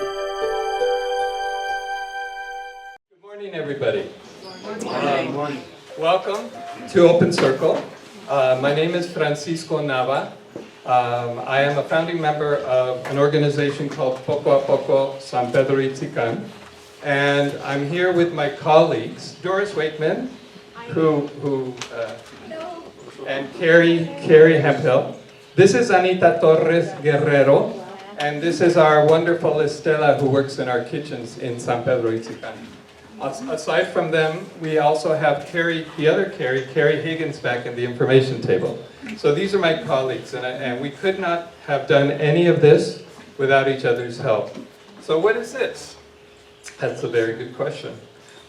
Good morning, everybody. Good morning. Welcome to Open Circle. My name is Francisco Nava. I am a founding member of an organization called Poco San Pedro Itzicán. And I'm here with my colleagues, Doris Wakeman, and Carrie Hemphill. This is Anita Torres Guerrero, and this is our wonderful Estela who works in our kitchens in San Pedro Itzicán. Aside from them, we also have the other Carrie Higgins back in the information table. So these are my colleagues, and we could not have done any of this without each other's help. So what is this? That's a very good question.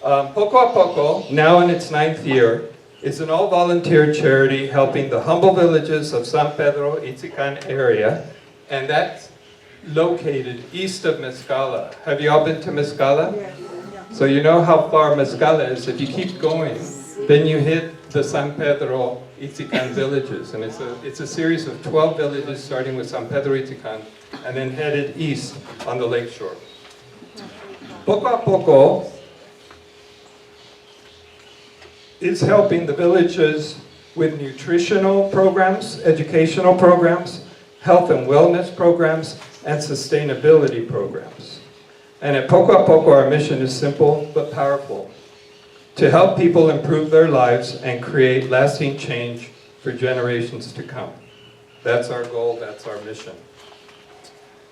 Poco a Poco, now in its 9th year, is an all-volunteer charity helping the humble villages of San Pedro Itzicán area, and that's located east of Mezcala. Have you all been to Mezcala? Yes. So you know how far Mezcala is. If you keep going, then you hit the San Pedro Itzicán villages. And it's a series of 12 villages starting with San Pedro Itzicán and then headed east on the lake shore. Poco a Poco is helping the villages with nutritional programs, educational programs, health and wellness programs, and sustainability programs. And at Poco a Poco, our mission is simple but powerful: to help people improve their lives and create lasting change for generations to come. That's our goal, that's our mission.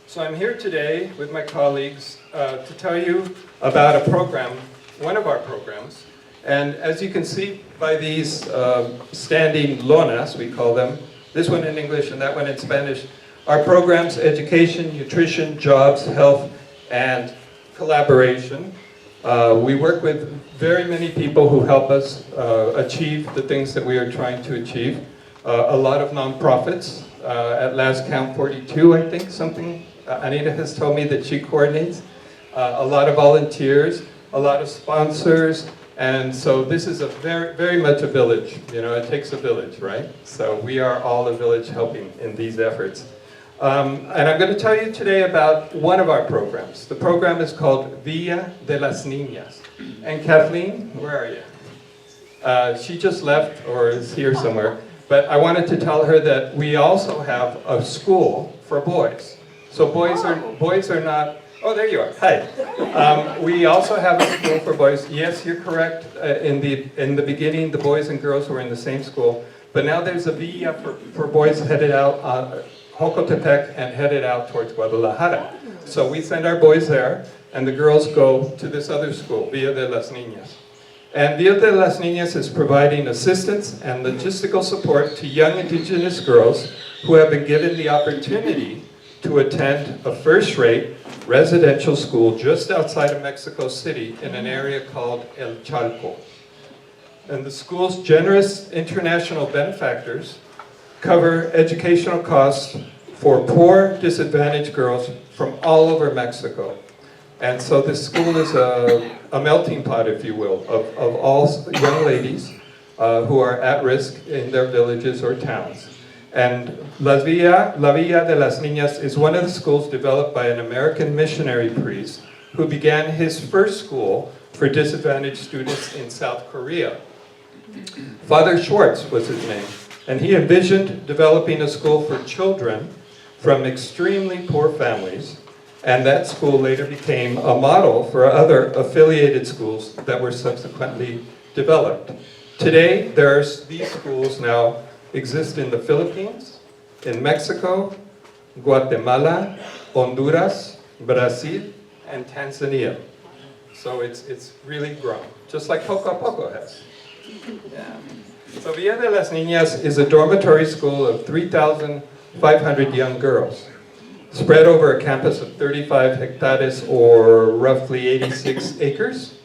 So I'm here today with my colleagues to tell you about a program, one of our programs. And as you can see by these standing lonas, we call them, this one in English and that one in Spanish, our programs: education, nutrition, jobs, health, and collaboration. We work with very many people who help us achieve the things that we are trying to achieve. A lot of nonprofits, at last count 42, I think, something. Anita has told me that she coordinates. A lot of volunteers, a lot of sponsors, and so this is a very much a village. You know, it takes a village, right? So we are all a village helping in these efforts. And I'm going to tell you today about one of our programs. The program is called Villa de las Niñas. And Kathleen, where are you? She just left or is here somewhere. But I wanted to tell her that we also have a school for boys. So boys are not. Oh, there you are. Hi. We also have a school for boys. Yes, you're correct. In the beginning, the boys and girls were in the same school. But now there's a Villa for boys headed out Jocotepec and headed out towards Guadalajara. So we send our boys there, and the girls go to this other school, Villa de las Niñas. And Villa de las Niñas is providing assistance and logistical support to young indigenous girls who have been given the opportunity to attend a first-rate residential school just outside of Mexico City in an area called El Chalco. And the school's generous international benefactors cover educational costs for poor, disadvantaged girls from all over Mexico. And so this school is a melting pot, if you will, of all young ladies who are at risk in their villages or towns. And La Villa de las Niñas is one of the schools developed by an American missionary priest who began his first school for disadvantaged students in South Korea. Father Schwartz was his name. And he envisioned developing a school for children from extremely poor families, and that school later became a model for other affiliated schools that were subsequently developed. Today, these schools now exist in the Philippines, in Mexico, Guatemala, Honduras, Brazil, and Tanzania. So it's really grown, just like Poco a Poco has. Yeah. So Villa de las Niñas is a dormitory school of 3,500 young girls, spread over a campus of 35 hectares or roughly 86 acres.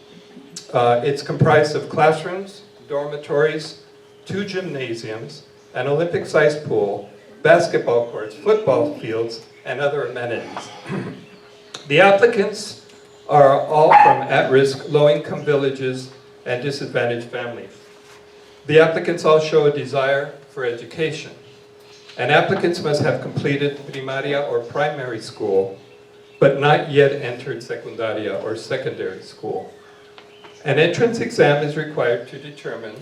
It's comprised of classrooms, dormitories, 2 gymnasiums, an Olympic-sized pool, basketball courts, football fields, and other amenities. The applicants are all from at-risk, low-income villages and disadvantaged families. The applicants all show a desire for education. And applicants must have completed primaria or primary school, but not yet entered secundaria or secondary school. An entrance exam is required to determine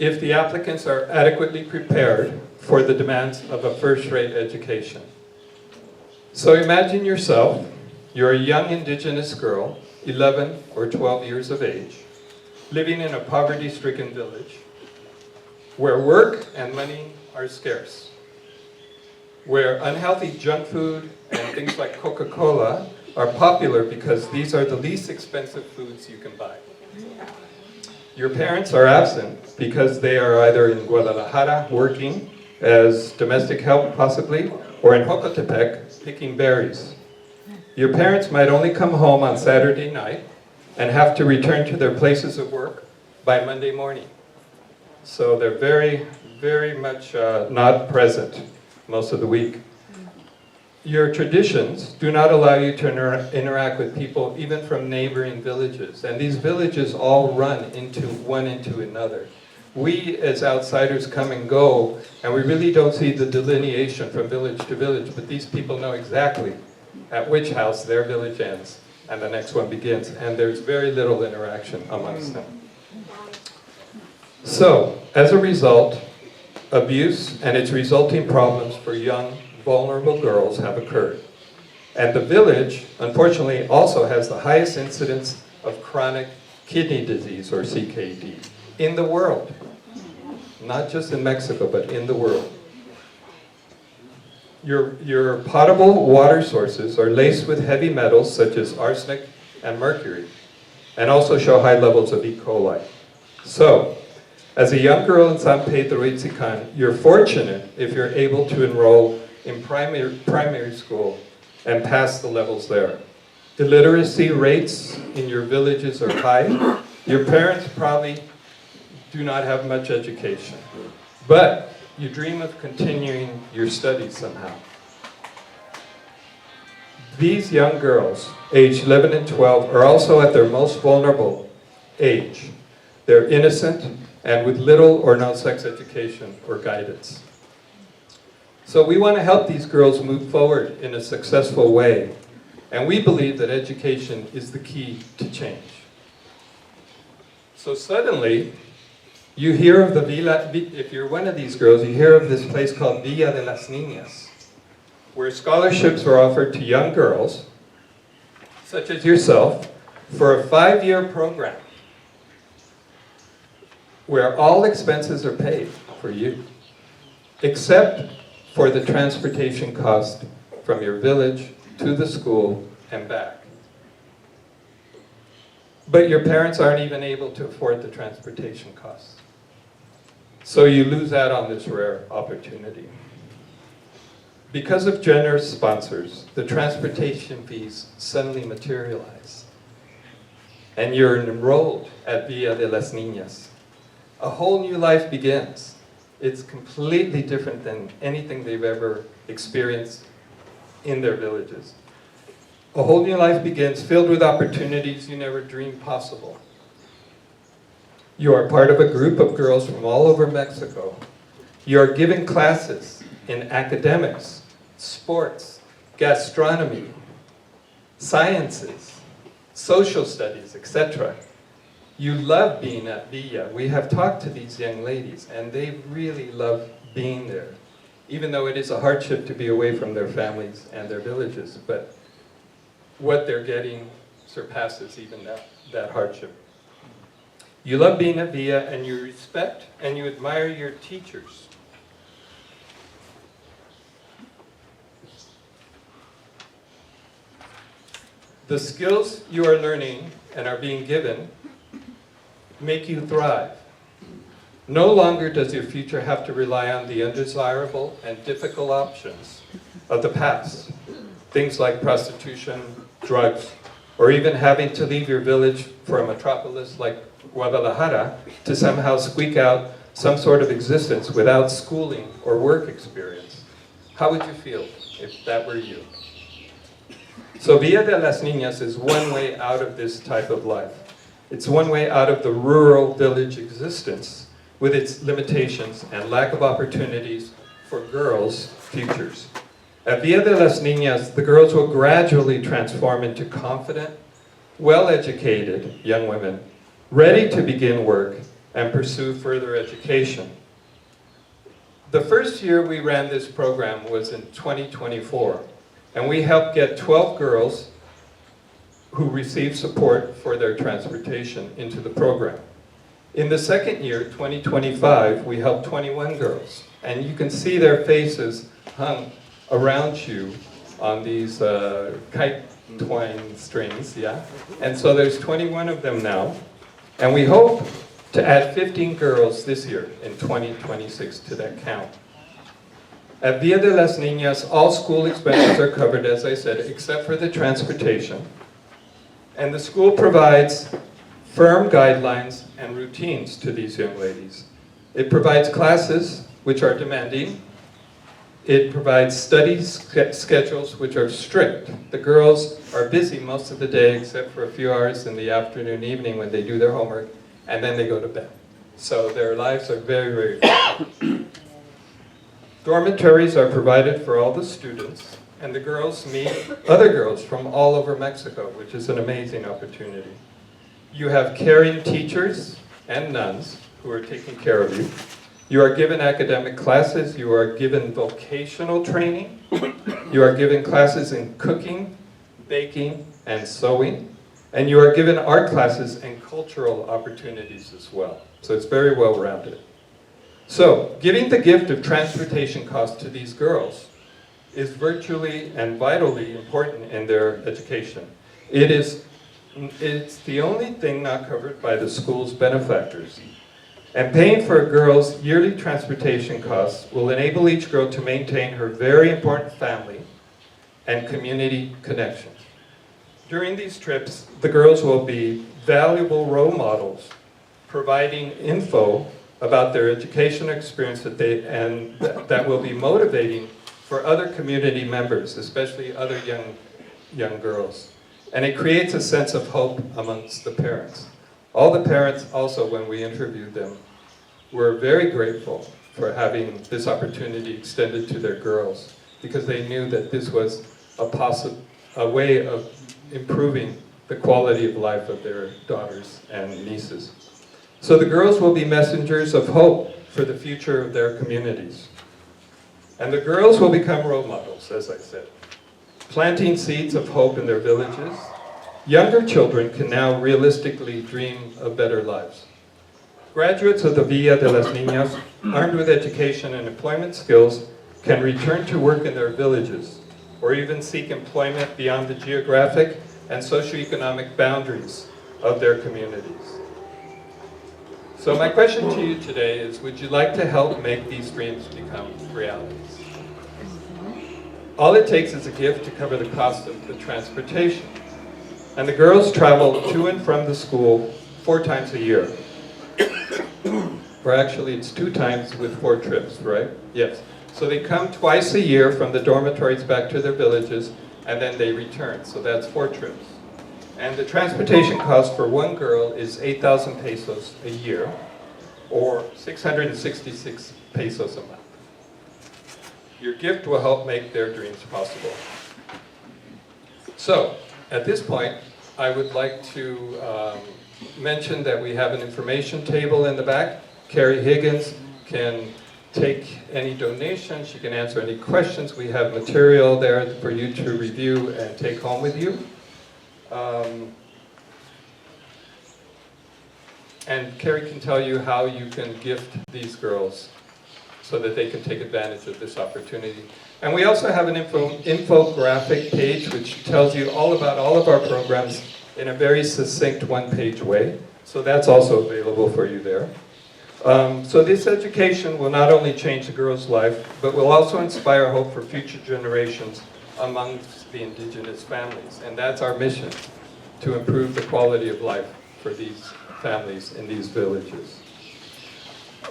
if the applicants are adequately prepared for the demands of a first-rate education. So imagine yourself, you're a young indigenous girl, 11 or 12 years of age, living in a poverty-stricken village, where work and money are scarce, where unhealthy junk food and things like Coca-Cola are popular because these are the least expensive foods you can buy. Your parents are absent because they are either in Guadalajara working as domestic help possibly, or in Jocotepec picking berries. Your parents might only come home on Saturday night and have to return to their places of work by Monday morning. So they're very, very much not present most of the week. Your traditions do not allow you to interact with people even from neighboring villages. And these villages all run into another. We as outsiders come and go, and we really don't see the delineation from village to village, but these people know exactly at which house their village ends and the next one begins, and there's very little interaction amongst them. So, as a result, abuse and its resulting problems for young, vulnerable girls have occurred. And the village, unfortunately, also has the highest incidence of chronic kidney disease, or CKD, in the world. Not just in Mexico, but in the world. Your potable water sources are laced with heavy metals such as arsenic and mercury, and also show high levels of E. coli. So, as a young girl in San Pedro, Itzicán, you're fortunate if you're able to enroll in primary school and pass the levels there. Illiteracy rates in your villages are high. Your parents probably do not have much education, but you dream of continuing your studies somehow. These young girls, aged 11 and 12, are also at their most vulnerable age. They're innocent and with little or no sex education or guidance. So we want to help these girls move forward in a successful way, and we believe that education is the key to change. So suddenly, you hear of the Villa, if you're one of these girls, you hear of this place called Villa de las Niñas, where scholarships are offered to young girls, such as yourself, for a 5-year program, where all expenses are paid for you, except for the transportation cost from your village to the school and back. But your parents aren't even able to afford the transportation costs. So you lose out on this rare opportunity. Because of generous sponsors, the transportation fees suddenly materialize. And you're enrolled at Villa de las Niñas. A whole new life begins. It's completely different than anything they've ever experienced in their villages. A whole new life begins, filled with opportunities you never dreamed possible. You are part of a group of girls from all over Mexico. You are given classes in academics, sports, gastronomy, sciences, social studies, etc. You love being at Villa. We have talked to these young ladies, and they really love being there, even though it is a hardship to be away from their families and their villages. But what they're getting surpasses even that hardship. You love being at Villa, and you respect and you admire your teachers. The skills you are learning and are being given make you thrive. No longer does your future have to rely on the undesirable and difficult options of the past. Things like prostitution, drugs, or even having to leave your village for a metropolis like Guadalajara to somehow squeak out some sort of existence without schooling or work experience. How would you feel if that were you? So Villa de las Niñas is one way out of this type of life. It's one way out of the rural village existence with its limitations and lack of opportunities for girls' futures. At Villa de las Niñas, the girls will gradually transform into confident, well-educated young women, ready to begin work and pursue further education. The first year we ran this program was in 2024, and we helped get 12 girls who received support for their transportation into the program. In the second year, 2025, we helped 21 girls, and you can see their faces hung around you on these kite twine strings, yeah? And so there's 21 of them now, and we hope to add 15 girls this year in 2026 to that count. At Villa de las Niñas, all school expenses are covered, as I said, except for the transportation. And the school provides firm guidelines and routines to these young ladies. It provides classes which are demanding. It provides study schedules which are strict. The girls are busy most of the day except for a few hours in the afternoon, evening when they do their homework, and then they go to bed. So their lives are very, very Dormitories are provided for all the students, and the girls meet other girls from all over Mexico, which is an amazing opportunity. You have caring teachers and nuns who are taking care of you. You are given academic classes, you are given vocational training, you are given classes in cooking, baking, and sewing, and you are given art classes and cultural opportunities as well. So it's very well-rounded. So, giving the gift of transportation costs to these girls is virtually and vitally important in their education. It's the only thing not covered by the school's benefactors. And paying for a girl's yearly transportation costs will enable each girl to maintain her very important family and community connections. During these trips, the girls will be valuable role models, providing info about their educational experience that will be motivating for other community members, especially other young girls. And it creates a sense of hope amongst the parents. All the parents also, when we interviewed them, were very grateful for having this opportunity extended to their girls, because they knew that this was a way of improving the quality of life of their daughters and nieces. So the girls will be messengers of hope for the future of their communities. And the girls will become role models, as I said, planting seeds of hope in their villages. Younger children can now realistically dream of better lives. Graduates of the Villa de las Niñas, armed with education and employment skills, can return to work in their villages, or even seek employment beyond the geographic and socioeconomic boundaries of their communities. So my question to you today is, would you like to help make these dreams become realities? All it takes is a gift to cover the cost of the transportation. And the girls travel to and from the school 4 times a year. Or actually, it's 2 times with 4 trips, right? Yes. So they come twice a year from the dormitories back to their villages, and then they return. So that's 4 trips. And the transportation cost for one girl is 8,000 pesos a year, or 666 pesos a month. Your gift will help make their dreams possible. So, at this point, I would like to mention that we have an information table in the back. Carrie Higgins can take any donations, she can answer any questions. We have material there for you to review and take home with you. And Carrie can tell you how you can gift these girls so that they can take advantage of this opportunity. And we also have an infographic page which tells you all about all of our programs in a very succinct 1-page way. So that's also available for you there. So this education will not only change the girls' life, but will also inspire hope for future generations amongst the indigenous families. And that's our mission, to improve the quality of life for these families in these villages.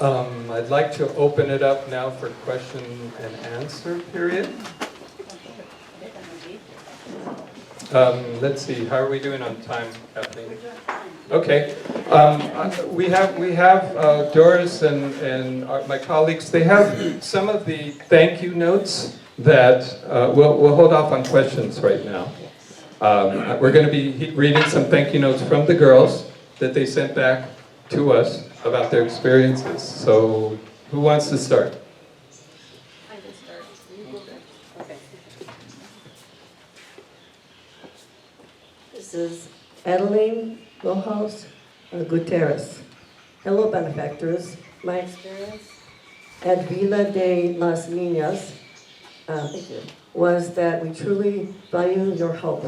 I'd like to open it up now for question and answer period. Let's see, how are we doing on time, Kathleen? Okay. We have Doris and my colleagues, they have some of the thank you notes that we'll hold off on questions right now. We're going to be reading some thank you notes from the girls that they sent back to us about their experiences. So who wants to start? I can start. You go first. Okay. This is Adeline Rojas Gutierrez. Hello, benefactors. My experience at Villa de las Niñas was that we truly value your help.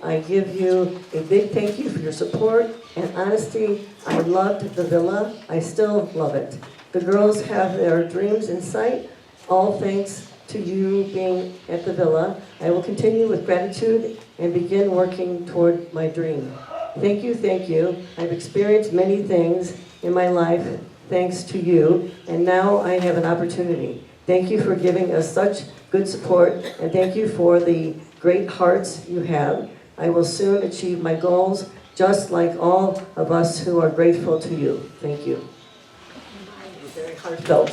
I give you a big thank you for your support and honesty. I loved the villa. I still love it. The girls have their dreams in sight, all thanks to you being at the villa. I will continue with gratitude and begin working toward my dream. Thank you, thank you. I've experienced many things in my life thanks to you, and now I have an opportunity. Thank you for giving us such good support, and thank you for the great hearts you have. I will soon achieve my goals, just like all of us who are grateful to you. Thank you. Very heartfelt.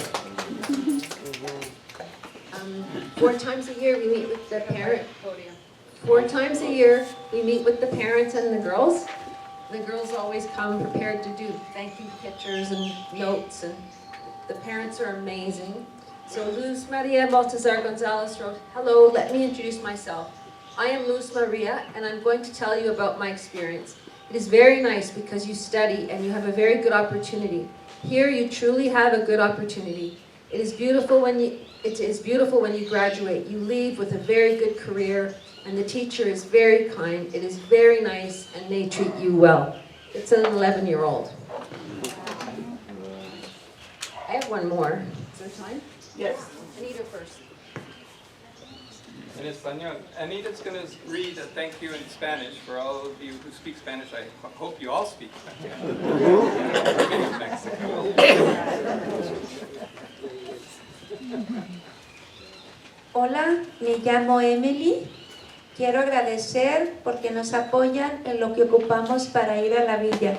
4 times a year we meet with the parent. 4 times a year we meet with the parents and the girls. The girls always come prepared to do thank you pictures and notes, and the parents are amazing. So Luz Maria Baltazar Gonzalez wrote, "Hello, let me introduce myself. I am Luz Maria, and I'm going to tell you about my experience. It is very nice because you study and you have a very good opportunity. Here you truly have a good opportunity. It is beautiful when you graduate. You leave with a very good career, and the teacher is very kind. It is very nice, and they treat you well." It's an 11-year-old. I have one more. Is there time? Yes. Anita first. In Espanol. Anita's going to read a thank you in Spanish for all of you who speak Spanish. I hope you all speak Spanish. Mexico. Hola, me llamo Emily. Quiero agradecer porque nos apoyan en lo que ocupamos para ir a la villa.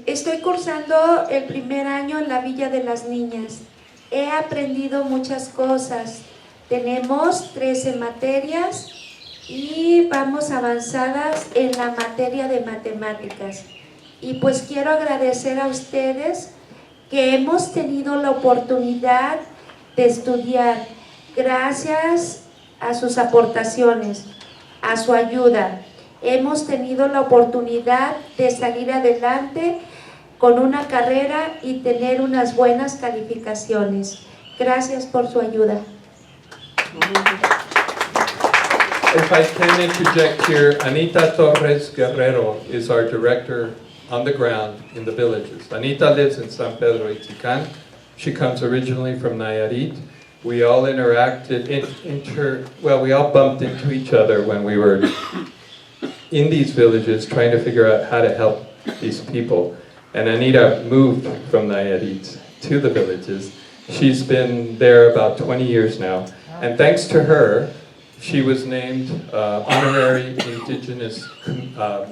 Estoy cursando el primer año en la Villa de las Niñas. He aprendido muchas cosas. Tenemos 13 materias y vamos avanzadas en la materia de matemáticas. Y pues quiero agradecer a ustedes que hemos tenido la oportunidad de estudiar gracias a sus aportaciones, a su ayuda. Hemos tenido la oportunidad de salir adelante con una carrera y tener unas buenas calificaciones. Gracias por su ayuda. If I can interject here, Anita Torres Guerrero is our director on the ground in the villages. Anita lives in San Pedro, Itzicán. She comes originally from Nayarit. We all interacted, we all bumped into each other when we were in these villages trying to figure out how to help these people. And Anita moved from Nayarit to the villages. She's been there about 20 years now. And thanks to her, she was named honorary indigenous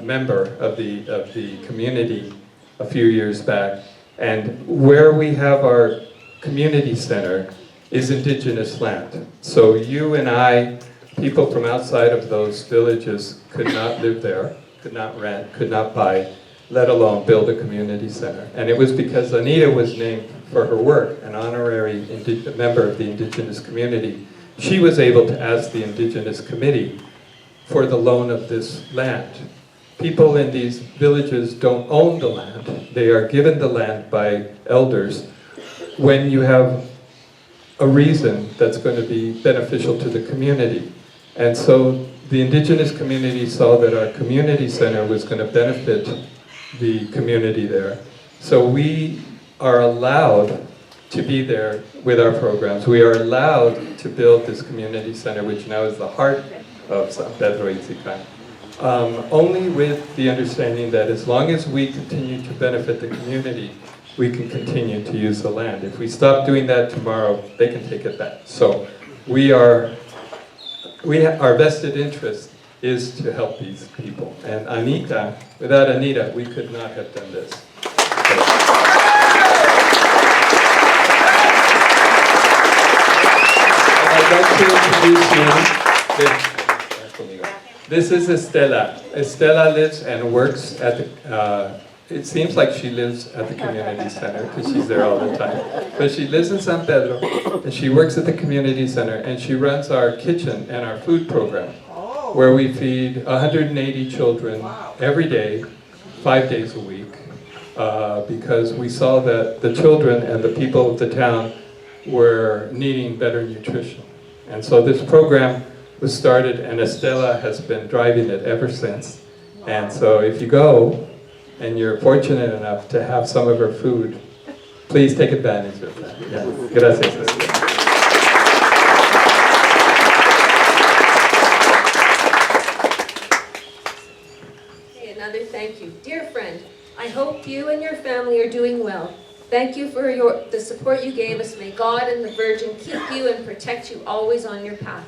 member of the community a few years back. And where we have our community center is indigenous land. So you and I, people from outside of those villages, could not live there, could not rent, could not buy, let alone build a community center. And it was because Anita was named for her work, an honorary member of the indigenous community. She was able to ask the indigenous committee for the loan of this land. People in these villages don't own the land. They are given the land by elders when you have a reason that's going to be beneficial to the community. And so the indigenous community saw that our community center was going to benefit the community there. So we are allowed to be there with our programs. We are allowed to build this community center, which now is the heart of San Pedro Itzicán. Only with the understanding that as long as we continue to benefit the community, we can continue to use the land. If we stop doing that tomorrow, they can take it back. So our vested interest is to help these people. And Anita, without Anita, we could not have done this. I'd like to introduce you. This is Estela. Estela lives and works at the, it seems like she lives at the community center because she's there all the time. But she lives in San Pedro and she works at the community center and she runs our kitchen and our food program where we feed 180 children every day, 5 days a week, because we saw that the children and the people of the town were needing better nutrition. And so this program was started and Estela has been driving it ever since. And so if you go and you're fortunate enough to have some of her food, please take advantage of that. Yeah. Gracias, Estela. Okay, another thank you. Dear friend, I hope you and your family are doing well. Thank you for the support you gave us. May God and the Virgin keep you and protect you always on your path.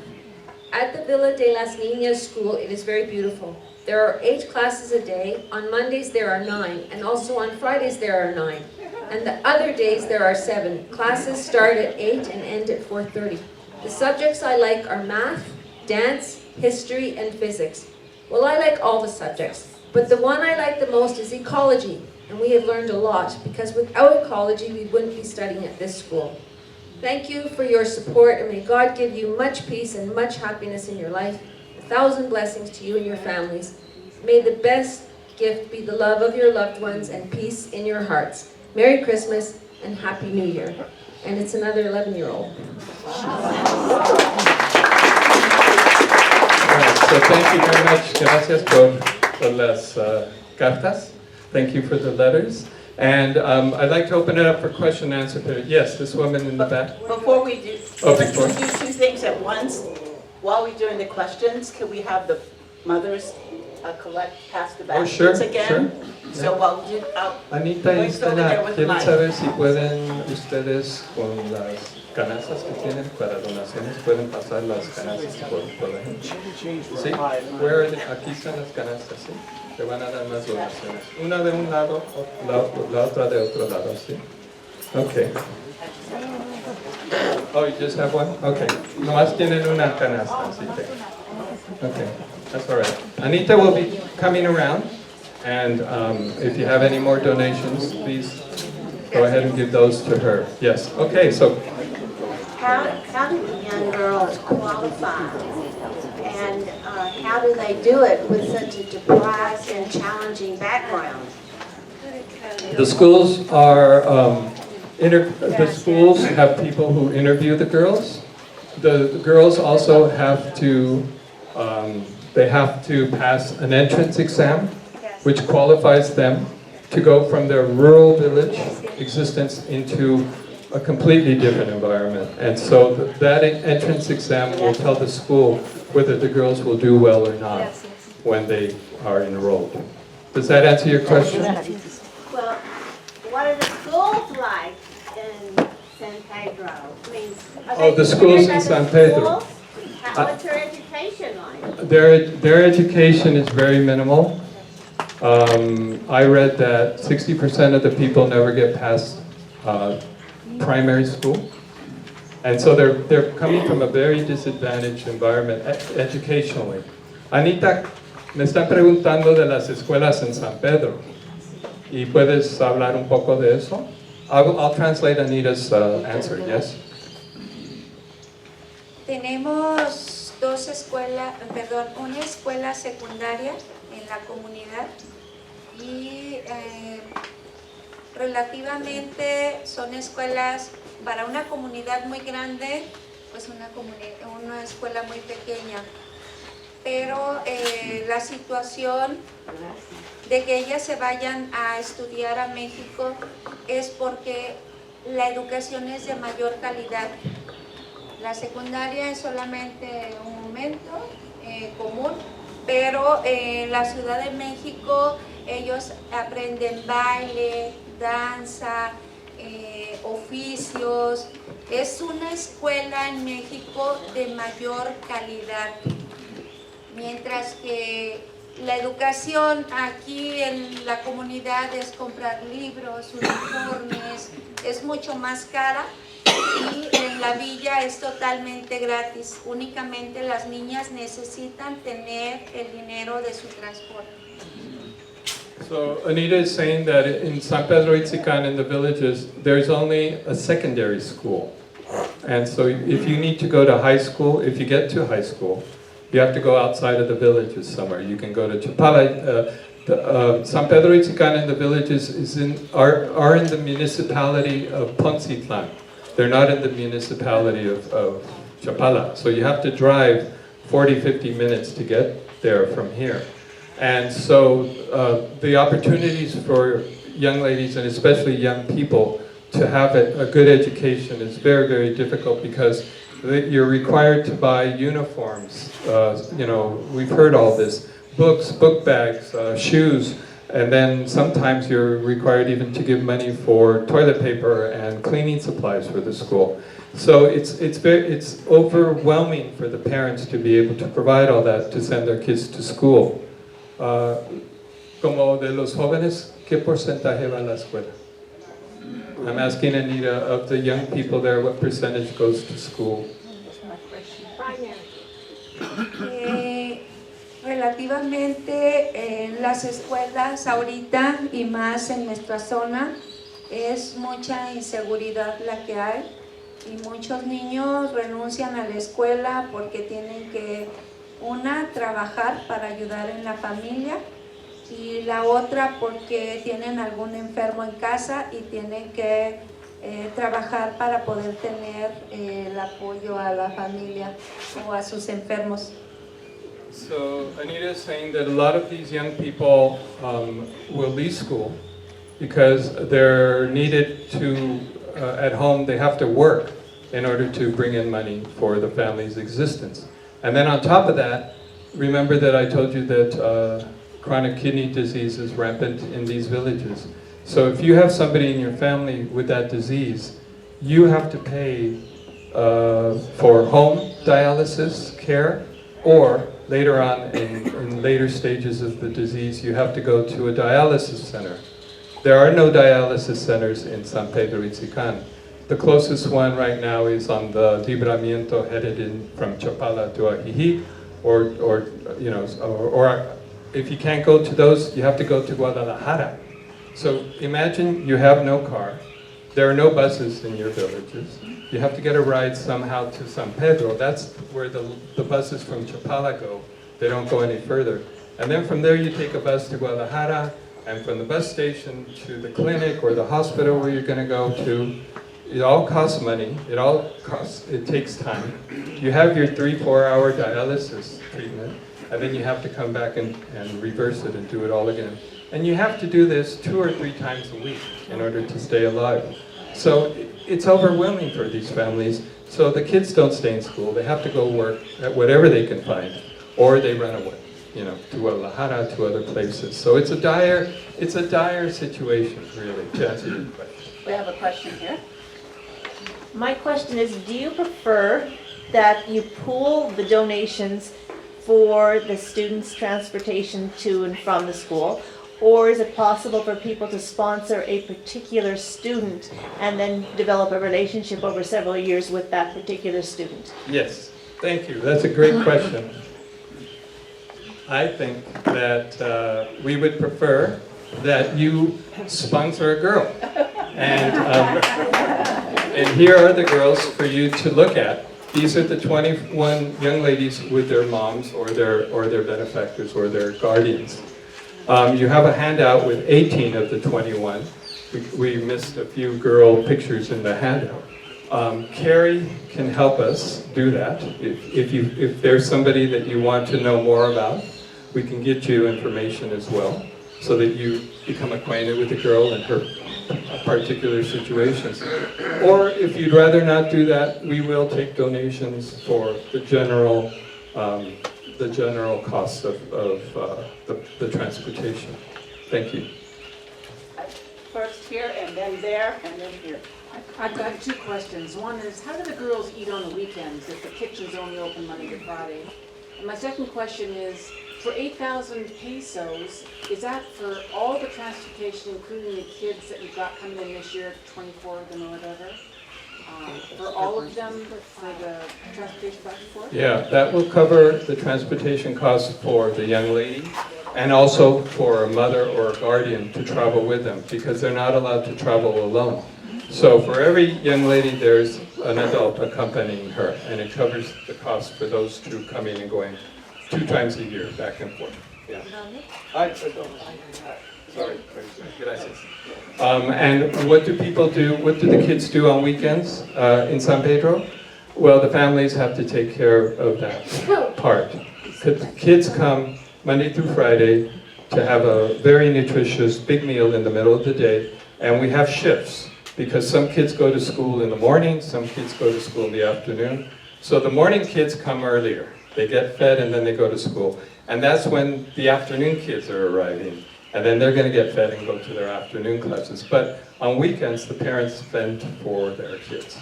At the Villa de las Niñas school, it is very beautiful. There are 8 classes a day. On Mondays there are 9, and also on Fridays there are 9. And the other days there are 7. Classes start at 8 and end at 4:30. The subjects I like are math, dance, history, and physics. Well, I like all the subjects, but the one I like the most is ecology. And we have learned a lot, because without ecology, we wouldn't be studying at this school. Thank you for your support, and may God give you much peace and much happiness in your life. 1,000 blessings to you and your families. May the best gift be the love of your loved ones and peace in your hearts. Merry Christmas and Happy New Year. And it's another 11-year-old. So thank you very much. Gracias por las cartas. Thank you for the letters. And I'd like to open it up for question and answer period. Yes, this woman in the back. Before we do, Oh, let's before. do 2 things at once. While we're doing the questions, can we have the mothers pass the Oh, sure, baskets again? sure. So while we do, Anita y Voy over there Estela, with quieren Mike. saber si pueden ustedes con las canastas que tienen para donaciones, pueden pasar las canastas por la gente. Sí, aquí están las canastas, sí. Te van a dar más donaciones. Una de un lado, la otra de otro lado, sí. Okay. Oh, you just have one? Okay. Nomás tienen una canasta, así que. Okay, that's all right. Anita will be coming around, and if you have any more donations, please go ahead and give those to her. Yes. Okay. So. How do the young girls qualify? And how do they do it with such a deprived and challenging background? The schools are the schools have people who interview the girls. The girls also have to they have to pass an entrance exam, which qualifies them to go from their rural village existence into a completely different environment. And so that entrance exam will tell the school whether the girls will do well or not when they are enrolled. Does that answer your question? Well, what are the schools like in San Pedro? I mean, are Oh, they the schools in considered San as Pedro. schools? What's their education like? Their education is very minimal. I read that 60% of the people never get past primary school. And so they're coming from a very disadvantaged environment educationally. Anita, me están preguntando de las escuelas en San Pedro. ¿Y puedes hablar un poco de eso? I'll translate Anita's answer, yes? Tenemos una escuela secundaria en la comunidad y relativamente son escuelas para una comunidad muy grande, pues una escuela muy pequeña. Pero la situación de que ellas se vayan a estudiar a México es porque la educación es de mayor calidad. La secundaria es solamente un momento común, pero en la Ciudad de México ellos aprenden baile, danza, oficios. Es una escuela en México de mayor calidad. mientras que la educación aquí en la comunidad es comprar libros, uniformes, es mucho más cara, y en la villa es totalmente gratis. Únicamente las niñas necesitan tener el dinero de su transporte. So Anita is saying that in San Pedro Itzicán, in the villages, there's only a secondary school. And so if you need to go to high school, if you get to high school, you have to go outside of the villages somewhere. You can go to Chapala. San Pedro Itzicán and the villages are in the municipality of Poncitlán. They're not in the municipality of Chapala. So you have to drive 40, 50 minutes to get there from here. And so the opportunities for young ladies and especially young people to have a good education is very, very difficult because you're required to buy uniforms. We've heard all this. Books, book bags, shoes, and then sometimes you're required even to give money for toilet paper and cleaning supplies for the school. So it's overwhelming for the parents to be able to provide all that to send their kids to school. Como de los jóvenes, ¿qué porcentaje va a la escuela? I'm asking Anita, of the young people there, what percentage goes to school? Relativamente en las escuelas ahorita y más en nuestra zona es mucha inseguridad la que hay y muchos niños renuncian a la escuela porque tienen que trabajar para ayudar en la familia y la otra porque tienen algún enfermo en casa y tienen que trabajar para poder tener el apoyo a la familia o a sus enfermos. So Anita is saying that a lot of these young people will leave school because they're needed to, at home, they have to work in order to bring in money for the family's existence. And then on top of that, remember that I told you that chronic kidney disease is rampant in these villages. So if you have somebody in your family with that disease, you have to pay for home dialysis care, or later on in later stages of the disease, you have to go to a dialysis center. There are no dialysis centers in San Pedro Itzicán. The closest one right now is on the Libramiento headed in from Chapala to Ajijic, or if you can't go to those, you have to go to Guadalajara. So imagine you have no car, there are no buses in your villages, you have to get a ride somehow to San Pedro. That's where the buses from Chapala go. They don't go any further. And then from there you take a bus to Guadalajara, and from the bus station to the clinic or the hospital where you're going to go to. It all costs money, it takes time. You have your 3-4 hour dialysis treatment, and then you have to come back and reverse it and do it all again. And you have to do this 2 or 3 times a week in order to stay alive. So it's overwhelming for these families. So the kids don't stay in school. They have to go work at whatever they can find, or they run away, to Guadalajara, to other places. So it's a dire situation, really, to answer your question. We have a question here. My question is, do you prefer that you pool the donations for the students' transportation to and from the school, or is it possible for people to sponsor a particular student and then develop a relationship over several years with that particular student? Yes, thank you. That's a great question. I think that we would prefer that you sponsor a girl. And here are the girls for you to look at. These are the 21 young ladies with their moms or their benefactors or their guardians. You have a handout with 18 of the 21. We missed a few girl pictures in the handout. Carrie can help us do that. If there's somebody that you want to know more about, we can get you information as well, so that you become acquainted with the girl and her particular situations. Or if you'd rather not do that, we will take donations for the general costs of the transportation. Thank you. First here, and then there, and then here. I've got 2 questions. One is, how do the girls eat on the weekends if the kitchen's only open Monday to Friday? And my second question is, for 8,000 pesos, is that for all the transportation, including the kids that you've got coming in this year, 24 of them or whatever? For all of them, for the transportation back and forth? Yeah, that will cover the transportation costs for the young lady and also for a mother or a guardian to travel with them because they're not allowed to travel alone. So for every young lady, there's an adult accompanying her, and it covers the cost for those two coming and going 2 times a year, back and forth. Yeah. Sorry, gracias. And what do people do, what do the kids do on weekends in San Pedro? Well, the families have to take care of that part. Kids come Monday through Friday to have a very nutritious big meal in the middle of the day, and we have shifts because some kids go to school in the morning, some kids go to school in the afternoon. So the morning kids come earlier. They get fed and then they go to school. And that's when the afternoon kids are arriving. And then they're going to get fed and go to their afternoon classes. But on weekends, the parents fend for their kids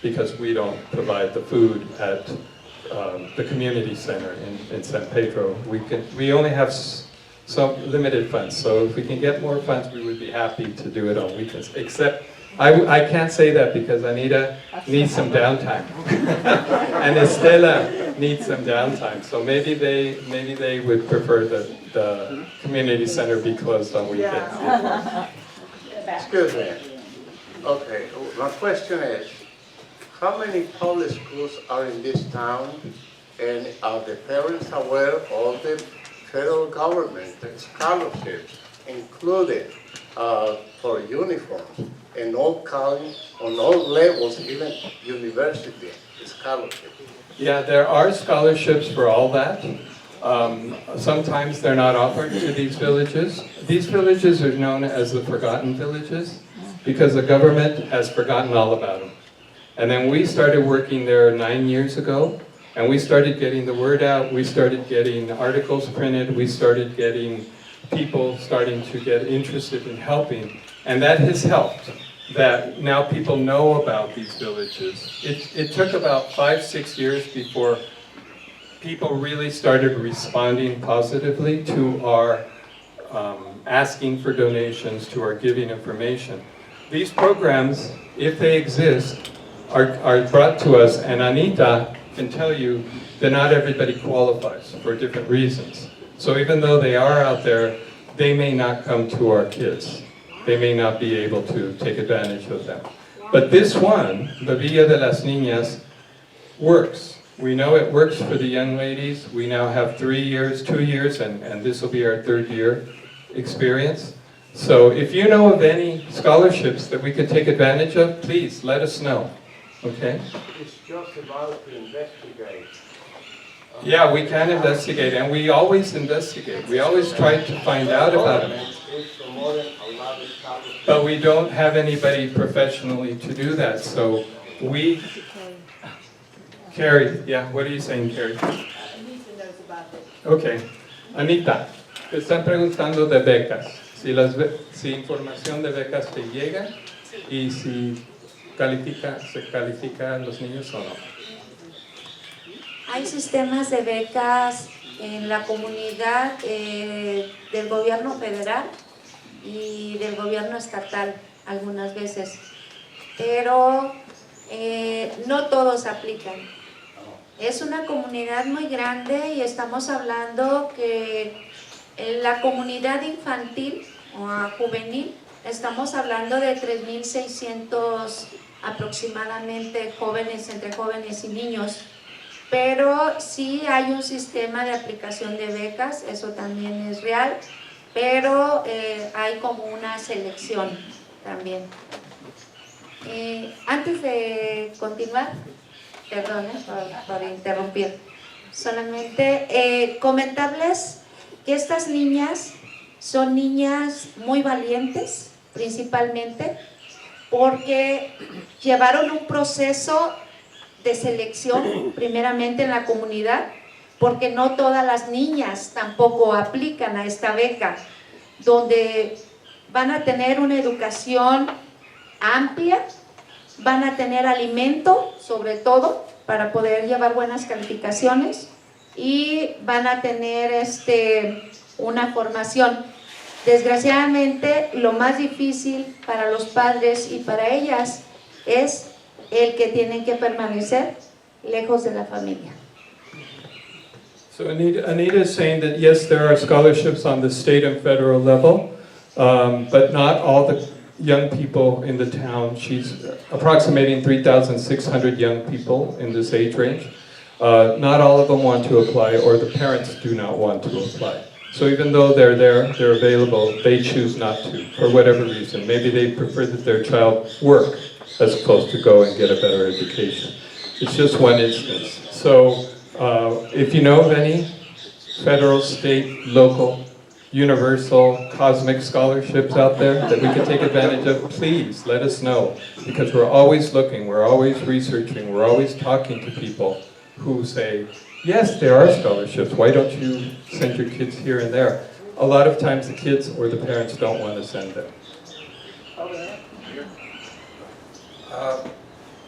because we don't provide the food at the community center in San Pedro. We only have some limited funds. So if we can get more funds, we would be happy to do it on weekends. Except I can't say that because Anita needs some downtime. And Estela needs some downtime. So maybe they would prefer the community center be closed on weekends. Excuse me. Okay, my question is, how many public schools are in this town, and are the parents aware of the federal government scholarships, including for uniforms, and all kinds, on all levels, even university scholarships? Yeah, there are scholarships for all that. Sometimes they're not offered to these villages. These villages are known as the forgotten villages because the government has forgotten all about them. And then we started working there 9 years ago, and we started getting the word out. We started getting articles printed. We started getting people starting to get interested in helping. And that has helped, that now people know about these villages. It took about 5-6 years before people really started responding positively to our asking for donations, to our giving information. These programs, if they exist, are brought to us, and Anita can tell you that not everybody qualifies for different reasons. So even though they are out there, they may not come to our kids. They may not be able to take advantage of them. But this one, the Villa de las Niñas, works. We know it works for the young ladies. We now have 3 years, 2 years, and this will be our 3rd year experience. So if you know of any scholarships that we could take advantage of, please let us know. Okay? It's just about to investigate. Yeah, we can investigate, and we always investigate. We always try to find out about them. But we don't have anybody professionally to do that, so we... Carrie, yeah, what are you saying, Carrie? Anita knows about it. Okay. Anita, te están preguntando de becas. Si información de becas te llega y si se califican los niños o no. Hay sistemas de becas en la comunidad del gobierno federal y del gobierno estatal algunas veces, pero no todos aplican. Es una comunidad muy grande y estamos hablando que en la comunidad infantil o juvenil estamos hablando de 3.600 aproximadamente jóvenes, entre jóvenes y niños. Pero sí hay un sistema de aplicación de becas, eso también es real, pero hay como una selección también. Antes de continuar, perdón por interrumpir, solamente comentarles que estas niñas son niñas muy valientes, principalmente, porque llevaron un proceso de selección, primeramente en la comunidad, porque no todas las niñas tampoco aplican a esta beca, donde van a tener una educación amplia, van a tener alimento, sobre todo, para poder llevar buenas calificaciones, y van a tener una formación. Desgraciadamente, lo más difícil para los padres y para ellas es el que tienen que permanecer lejos de la familia. So Anita is saying that yes, there are scholarships on the state and federal level, but not all the young people in the town. She's approximating 3,600 young people in this age range. Not all of them want to apply, or the parents do not want to apply. So even though they're there, they're available, they choose not to, for whatever reason. Maybe they prefer that their child work as opposed to go and get a better education. It's just one instance. So if you know of any federal, state, local, universal, cosmic scholarships out there that we could take advantage of, please let us know. Because we're always looking, we're always researching, we're always talking to people who say, yes, there are scholarships, why don't you send your kids here and there? A lot of times the kids or the parents don't want to send them.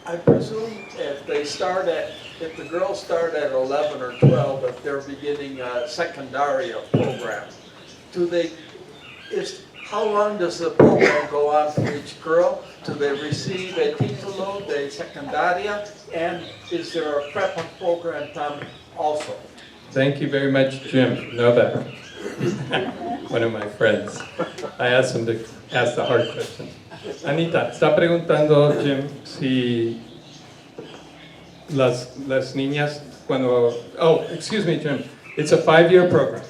I presume if the girls start at 11 or 12, if they're beginning a secundaria program, how long does the program go on for each girl? Do they receive a título de secundaria? And is there a prep program also? Thank you very much, Jim Nava, one of my friends. I asked him to ask the hard questions. Anita, está preguntando Jim si las niñas cuando... Oh, excuse me, Jim. It's a 5-year program.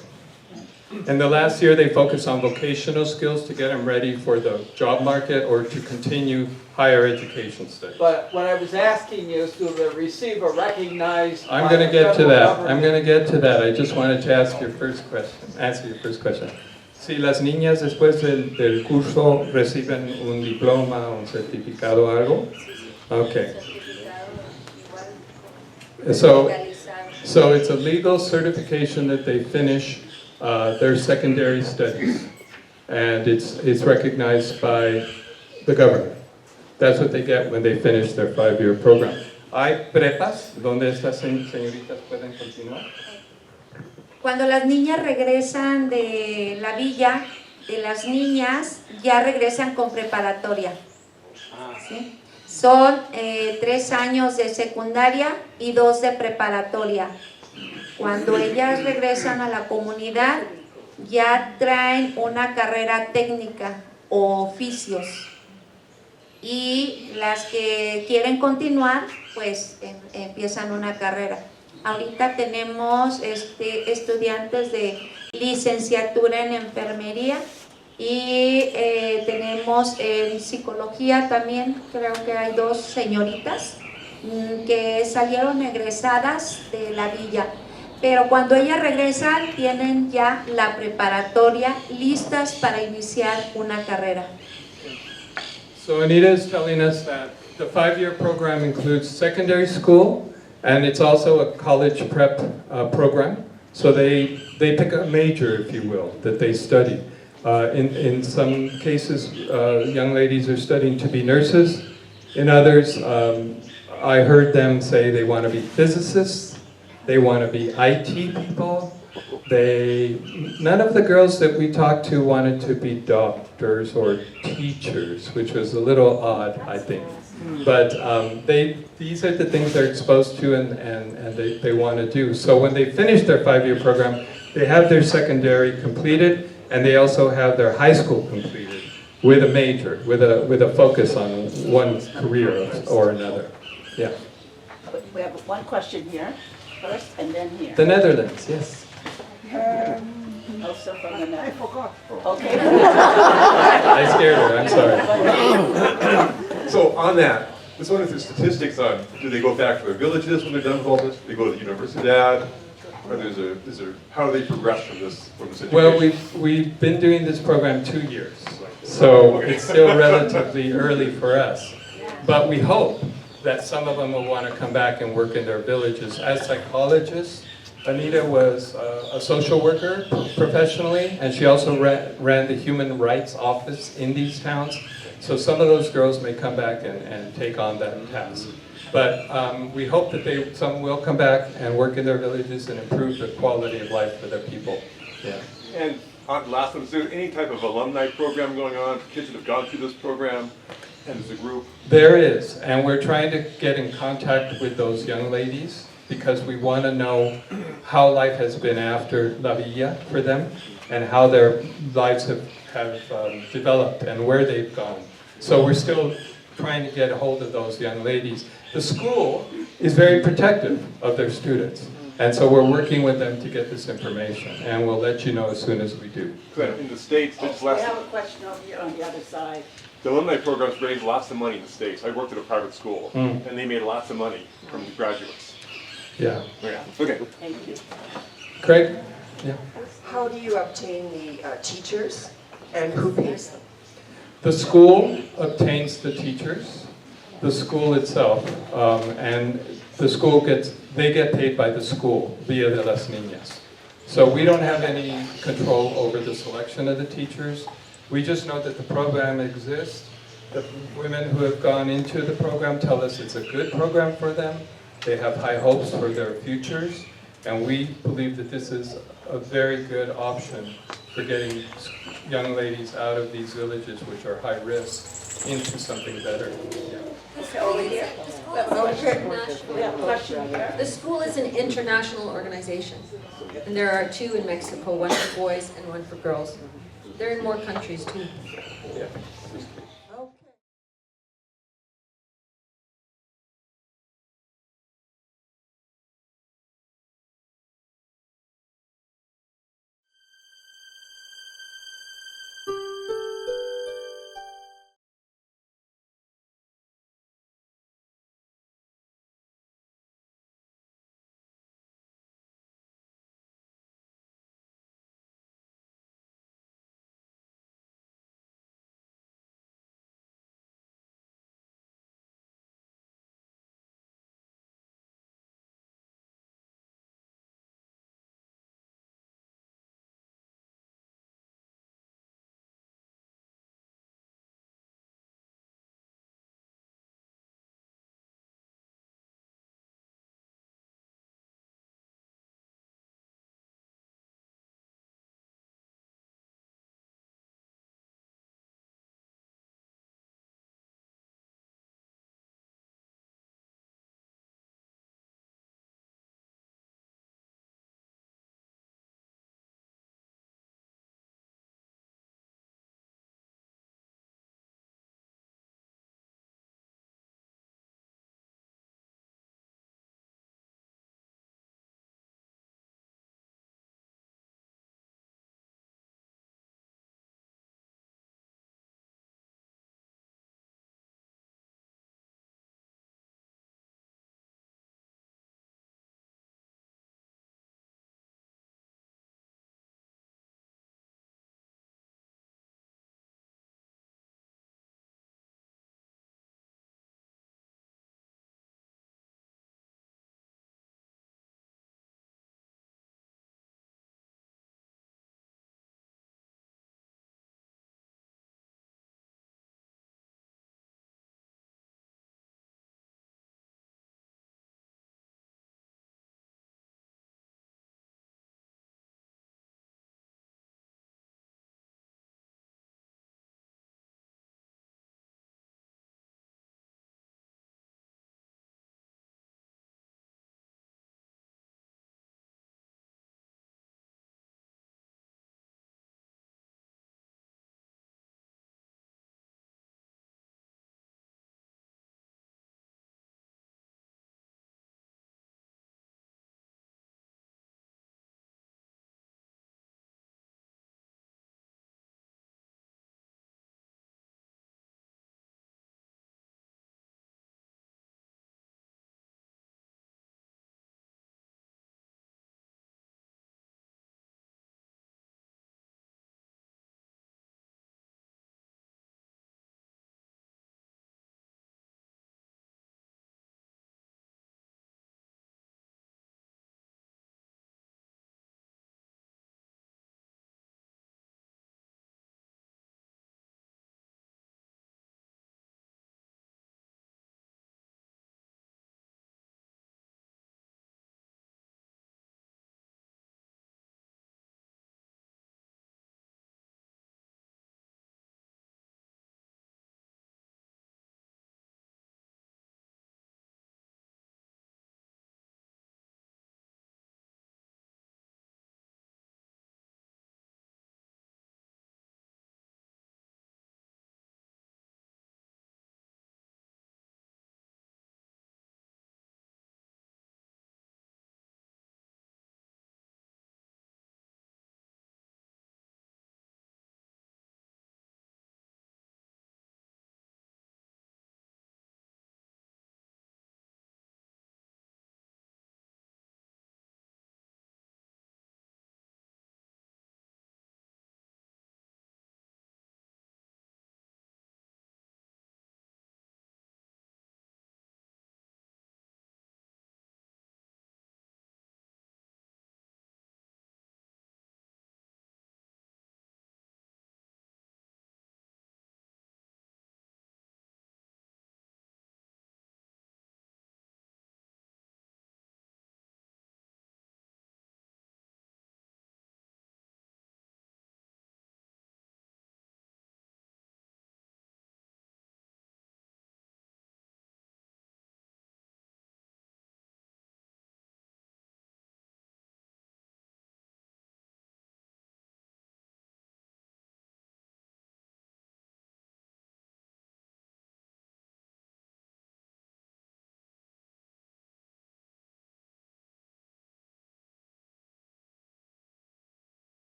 And the last year they focus on vocational skills to get them ready for the job market or to continue higher education studies. But what I was asking is, do they receive a recognized... I'm going to get to that. I'm going to get to that. I just wanted to ask your first question. Answer your first question. Si las niñas después del curso reciben un diploma, un certificado, algo. Okay. So it's a legal certification that they finish their secondary studies, and it's recognized by the government. That's what they get when they finish their 5-year program. ¿Hay prepas donde estas señoritas pueden continuar? Cuando las niñas regresan de la villa, de las niñas ya regresan con preparatoria. ¿Sí? Son 3 años de secundaria y 2 de preparatoria. Cuando ellas regresan a la comunidad, ya traen una carrera técnica o oficios. Y las que quieren continuar, pues empiezan una carrera. Ahorita tenemos estudiantes de licenciatura en enfermería y tenemos en psicología también, creo que hay 2 señoritas que salieron egresadas de la villa. Pero cuando ellas regresan tienen ya la preparatoria listas para iniciar una carrera. So Anita is telling us that the 5-year program includes secondary school, and it's also a college prep program. So they pick a major, if you will, that they study. In some cases, young ladies are studying to be nurses. In others, I heard them say they want to be physicists, they want to be IT people. None of the girls that we talked to wanted to be doctors or teachers, which was a little odd, I think. But these are the things they're exposed to and they want to do. So when they finish their 5-year program, they have their secondary completed, and they also have their high school completed with a major, with a focus on one career or another. Yeah. We have one question here first, and then here. The Netherlands, yes. Also from the Netherlands. I forgot. Okay. I scared her, I'm sorry. So on that, let's wonder if there's statistics on, do they go back to their villages when they're done with all this? Do they go to the universidad? Or how do they progress from this situation? Well, we've been doing this program 2 years, so it's still relatively early for us. But we hope that some of them will want to come back and work in their villages. As psychologists, Anita was a social worker professionally, and she also ran the human rights office in these towns. So some of those girls may come back and take on that task. But we hope that some will come back and work in their villages and improve the quality of life for their people. Yeah. And last one, is there any type of alumni program going on for kids that have gone through this program and as a group? There is, and we're trying to get in contact with those young ladies because we want to know how life has been after La Villa for them and how their lives have developed and where they've gone. So we're still trying to get a hold of those young ladies. The school is very protective of their students. And so we're working with them to get this information, and we'll let you know as soon as we do. In the States, We have a question over here on the other side. the alumni programs raised lots of money in the States. I worked at a private school, and they made lots of money from the graduates. Yeah. Yeah. Okay. Thank you. Craig? Yeah. How do you obtain the teachers and who pays them? The school obtains the teachers, the school itself, and the school they get paid by the school via de las Niñas. So we don't have any control over the selection of the teachers. We just know that the program exists. The women who have gone into the program tell us it's a good program for them. They have high hopes for their futures, and we believe that this is a very good option for getting young ladies out of these villages, which are high risk, into something better. Yeah. The school is an international organization, and there are 2 in Mexico, one for boys and one for girls. They're in more countries too.